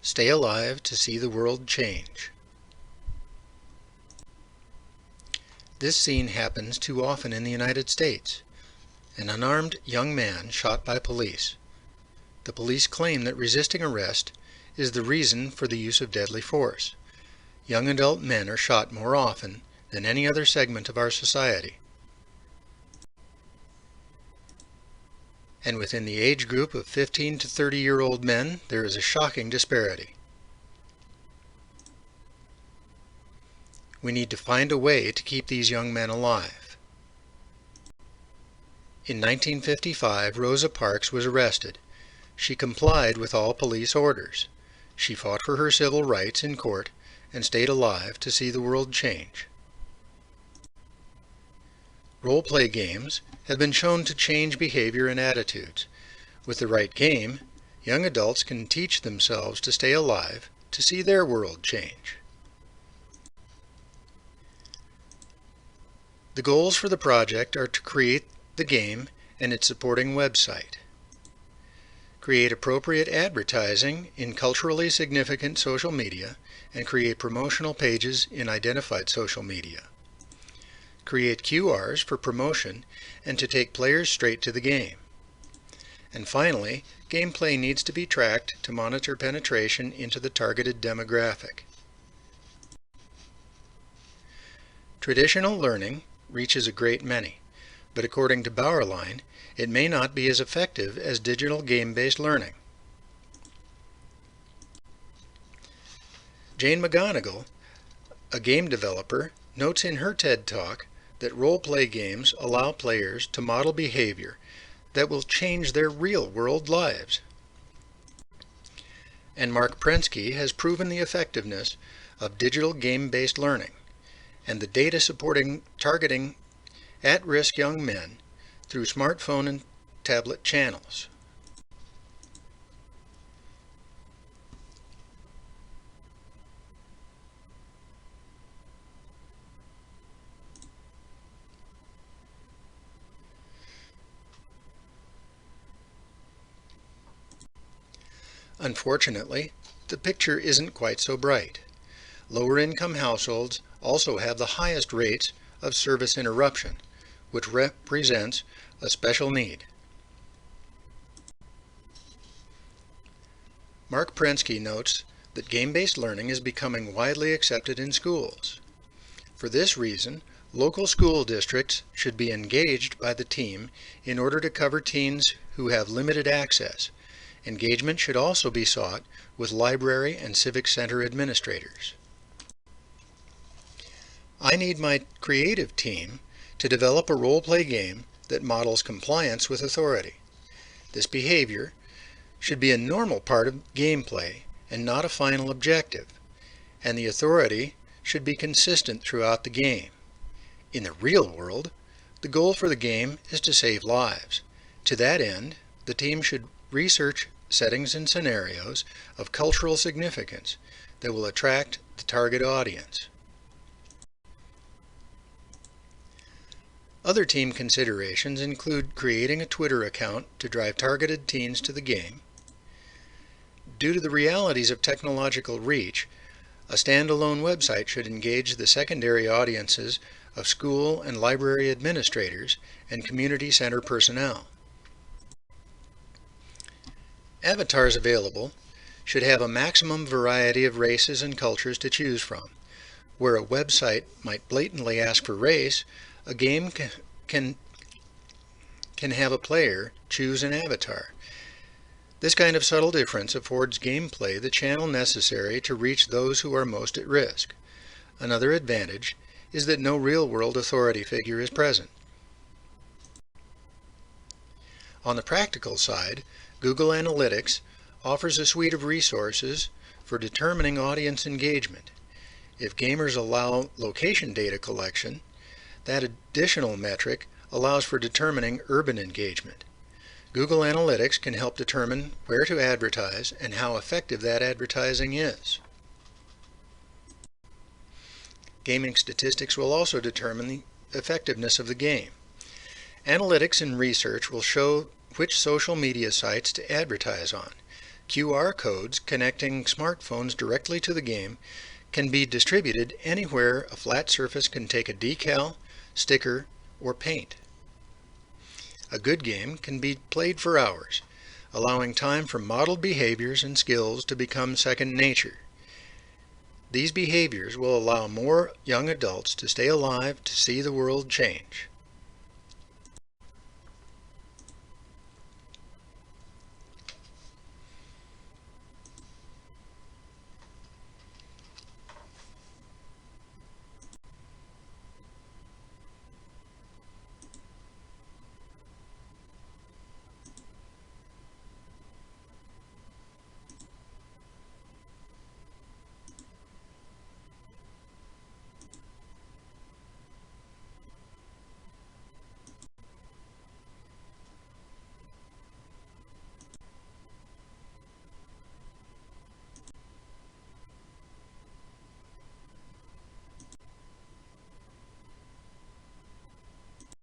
Stay alive to see the world change. This scene happens too often in the United States. An unarmed young man shot by police. The police claim that resisting arrest is the reason for the use of deadly force. Young adult men are shot more often than any other segment of our society. And within the age group of 15 to 30-year-old men, there is a shocking disparity. We need to find a way to keep these young men alive. In 1955, Rosa Parks was arrested. She complied with all police orders. She fought for her civil rights in court and stayed alive to see the world change. Role-play games have been shown to change behavior and attitudes. With the right game, young adults can teach themselves to stay alive to see their world change. The goals for the project are to create the game and its supporting website, create appropriate advertising in culturally significant social media, and create promotional pages in identified social media, create QRs for promotion and to take players straight to the game. And finally, gameplay needs to be tracked to monitor penetration into the targeted demographic. Traditional learning reaches a great many, but according to Bauerlein, it may not be as effective as digital game-based learning. Jane McGonigal, a game developer, notes in her TED Talk that role-play games allow players to model behavior that will change their real-world lives. And Mark Prensky has proven the effectiveness of digital game-based learning and the data supporting targeting at-risk young men through smartphone and tablet channels. Unfortunately, the picture isn't quite so bright. Lower-income households also have the highest rates of service interruption, which represents a special need. Mark Prensky notes that game-based learning is becoming widely accepted in schools. For this reason, local school districts should be engaged by the team in order to cover teens who have limited access. Engagement should also be sought with library and civic center administrators. I need my creative team to develop a role-play game that models compliance with authority. This behavior should be a normal part of gameplay and not a final objective, and the authority should be consistent throughout the game. In the real world, the goal for the game is to save lives. To that end, the team should research settings and scenarios of cultural significance that will attract the target audience. Other team considerations include creating a Twitter account to drive targeted teens to the game. Due to the realities of technological reach, a standalone website should engage the secondary audiences of school and library administrators and community center personnel. Avatars available should have a maximum variety of races and cultures to choose from. Where a website might blatantly ask for race, a game can have a player choose an avatar. This kind of subtle difference affords gameplay the channel necessary to reach those who are most at risk. Another advantage is that no real-world authority figure is present. On the practical side, Google Analytics offers a suite of resources for determining audience engagement. If gamers allow location data collection, that additional metric allows for determining urban engagement. Google Analytics can help determine where to advertise and how effective that advertising is. Gaming statistics will also determine the effectiveness of the game. Analytics and research will show which social media sites to advertise on. QR codes connecting smartphones directly to the game can be distributed anywhere a flat surface can take a decal, sticker, or paint. A good game can be played for hours, allowing time for modeled behaviors and skills to become second nature. These behaviors will allow more young adults to stay alive to see the world change.